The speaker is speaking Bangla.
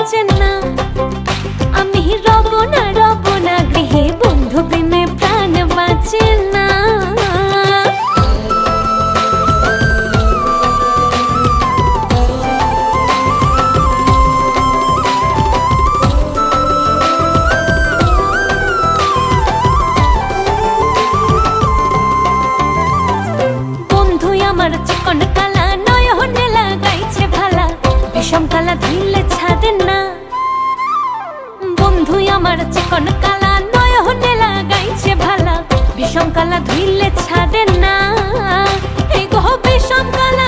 বাঁচে না। আমি রব না গৃহে, বন্ধু বিনে প্রাণ বাঁচে না। বন্ধু আমার চিকন কালা, নয়নে লাগাইছে ভালা, বিষম কালা ধুইলে ছাড়ে না। বন্ধু আমার চিকন কালা, নয়নে লাগাইছে ভালা, বিষম কালা ধুইলে ছাড়ে না। এই গো বিষম কালা